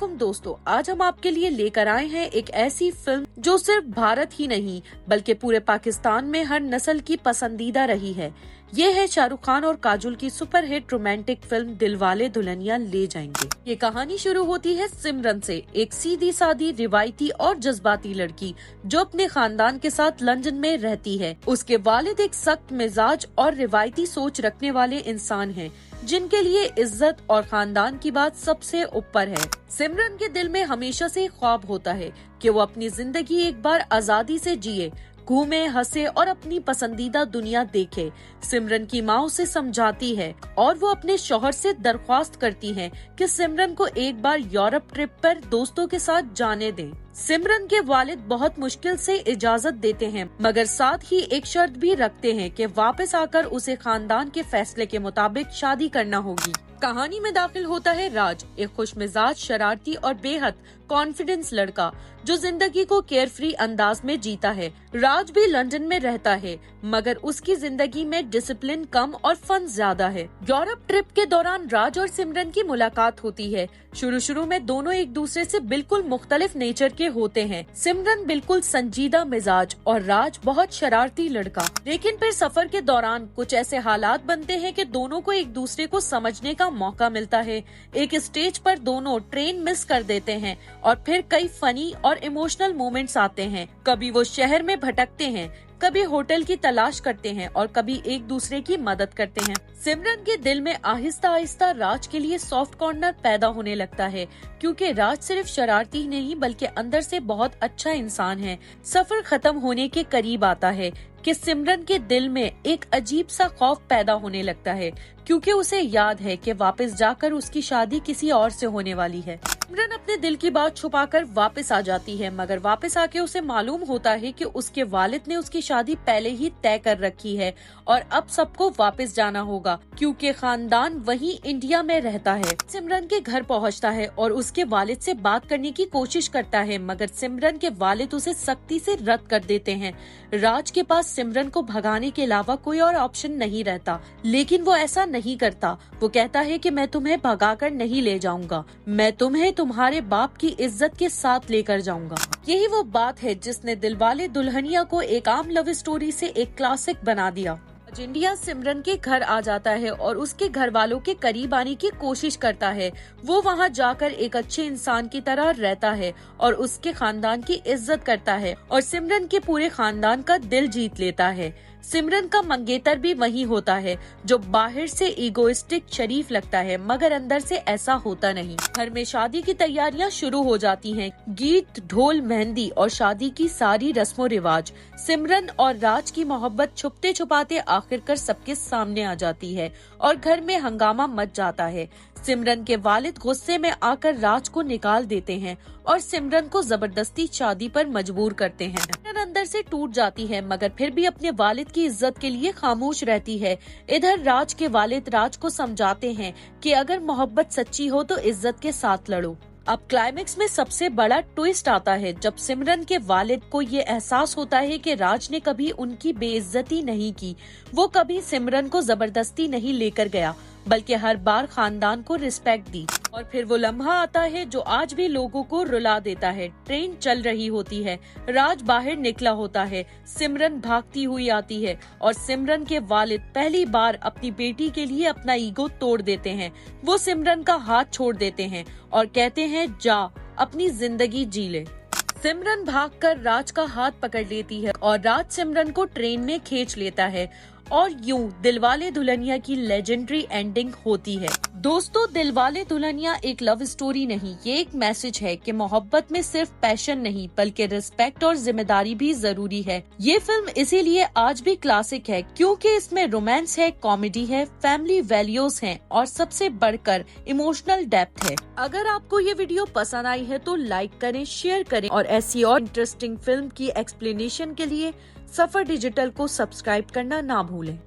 वालेकुम दोस्तों, आज हम आपके लिए लेकर आए हैं एक ऐसी फिल्म जो सिर्फ भारत ही नहीं बल्कि पूरे पाकिस्तान में हर नस्ल की पसंदीदा रही है। ये है शाहरुख खान और काजोल की superhit romantic film Dilwale Dulhania ले जाएंगे। ये कहानी शुरू होती है सिमरन से, एक सीधी सादी रिवायती और जज्बाती लड़की जो अपने खानदान के साथ लंदन में रहती है। उसके वालिद एक सख्त मिजाज और रिवायती सोच रखने वाले इंसान हैं, जिनके लिए इज्जत और खानदान की बात सबसे ऊपर है। सिमरन के दिल में हमेशा से ख्वाब होता है कि वो अपनी जिंदगी एक बार आजादी से जिए, घूमे, हंसे और अपनी पसंदीदा दुनिया देखे। सिमरन की माँ उसे समझाती है और वो अपने शौहर से दरख्वास्त करती है कि सिमरन को एक बार यूरोप ट्रिप पर दोस्तों के साथ जाने दें। सिमरन के वालिद बहुत मुश्किल से इजाजत देते हैं, मगर साथ ही एक शर्त भी रखते हैं कि वापस आकर उसे खानदान के फैसले के मुताबिक शादी करना होगी। कहानी में दाखिल होता है राज, एक खुशमिजाज, शरारती और बेहद कॉन्फिडेंस लड़का जो जिंदगी को केयरफ्री अंदाज में जीता है। राज भी लंदन में रहता है, मगर उसकी जिंदगी में डिसिप्लिन कम और फन ज्यादा है। यूरोप ट्रिप के दौरान राज और सिमरन की मुलाकात होती है। शुरू में दोनों एक दूसरे से बिल्कुल मुख्तलिफ नेचर के होते हैं। सिमरन बिल्कुल संजीदा मिजाज और राज बहुत शरारती लड़का। लेकिन फिर सफर के दौरान कुछ ऐसे हालात बनते हैं कि दोनों को एक दूसरे को समझने का मौका मिलता है। एक स्टेज पर दोनों ट्रेन मिस कर देते हैं और फिर कई फनी और इमोशनल मोमेंट्स आते हैं। कभी वो शहर में भटकते हैं, कभी होटल की तलाश करते हैं और कभी एक दूसरे की मदद करते हैं। सिमरन के दिल में आहिस्ता आहिस्ता राज के लिए सॉफ्ट कॉर्नर पैदा होने लगता है, क्योंकि राज सिर्फ शरारती ही नहीं बल्कि अंदर से बहुत अच्छा इंसान है। सफर खत्म होने के करीब आता है कि सिमरन के दिल में एक अजीब सा खौफ पैदा होने लगता है, क्योंकि उसे याद है कि वापस जाकर उसकी शादी किसी और से होने वाली है। सिमरन अपने दिल की बात छुपाकर वापस आ जाती है, मगर वापस आके उसे मालूम होता है कि उसके वालिद ने उसकी शादी पहले ही तय कर रखी है और अब सबको वापस जाना होगा, क्योंकि खानदान वहीं इंडिया में रहता है। सिमरन के घर पहुंचता है और उसके वालिद से बात करने की कोशिश करता है, मगर सिमरन के वालिद उसे सख्ती से रद्द कर देते हैं। राज के पास सिमरन को भगाने के अलावा कोई और ऑप्शन नहीं रहता, लेकिन वो ऐसा नहीं करता। वो कहता है कि मैं तुम्हें भगाकर नहीं ले जाऊंगा, मैं तुम्हें तुम्हारे बाप की इज्जत के साथ लेकर जाऊंगा। यही वो बात है जिसने दिलवाले दुल्हनिया को एक आम लव स्टोरी से एक क्लासिक बना दिया। इंडिया सिमरन के घर आ जाता है और उसके घर वालों के करीब आने की कोशिश करता है। वो वहां जाकर एक अच्छे इंसान की तरह रहता है और उसके खानदान की इज्जत करता है और सिमरन के पूरे खानदान का दिल जीत लेता है। सिमरन का मंगेतर भी वही होता है, जो बाहर से इगोइस्टिक शरीफ लगता है मगर अंदर से ऐसा होता नहीं। घर में शादी की तैयारियां शुरू हो जाती हैं। गीत, ढोल, मेहंदी और शादी की सारी रस्मों रिवाज। सिमरन और राज की मोहब्बत छुपते छुपाते आखिरकार सबके सामने आ जाती है और घर में हंगामा मच जाता है। सिमरन के वालिद गुस्से में आकर राज को निकाल देते हैं और सिमरन को जबरदस्ती शादी पर मजबूर करते हैं। सिमरन अंदर से टूट जाती है, मगर फिर भी अपने वालिद की इज्जत के लिए खामोश रहती है। इधर राज के वालिद राज को समझाते हैं कि अगर मोहब्बत सच्ची हो तो इज्जत के साथ लड़ो। अब क्लाइमेक्स में सबसे बड़ा ट्विस्ट आता है, जब सिमरन के वालिद को ये एहसास होता है कि राज ने कभी उनकी बेइज्जती नहीं की। वो कभी सिमरन को जबरदस्ती नहीं लेकर गया, बल्कि हर बार खानदान को रिस्पेक्ट दी। और फिर वो लम्हा आता है जो आज भी लोगों को रुला देता है। ट्रेन चल रही होती है, राज बाहर निकला होता है, सिमरन भागती हुई आती है और सिमरन के वालिद पहली बार अपनी बेटी के लिए अपना ईगो तोड़ देते हैं। वो सिमरन का हाथ छोड़ देते हैं और कहते हैं, जा अपनी जिंदगी जी ले। सिमरन भागकर राज का हाथ पकड़ लेती है और राज सिमरन को ट्रेन में खींच लेता है और यूं दिलवाले दुल्हनिया की लेजेंडरी एंडिंग होती है। दोस्तों, दिलवाले दुल्हनिया एक लव स्टोरी नहीं, ये एक मैसेज है कि मोहब्बत में सिर्फ पैशन नहीं बल्कि रिस्पेक्ट और जिम्मेदारी भी जरूरी है। ये फिल्म इसीलिए आज भी क्लासिक है, क्योंकि इसमें रोमांस है, कॉमेडी है, फैमिली वैल्यूज हैं और सबसे बढ़कर इमोशनल डेप्थ है। अगर आपको ये वीडियो पसंद आई है तो लाइक करें, शेयर करें और ऐसी और इंटरेस्टिंग फिल्म की एक्सप्लेनेशन के लिए सफर डिजिटल को सब्सक्राइब करना ना भूलें।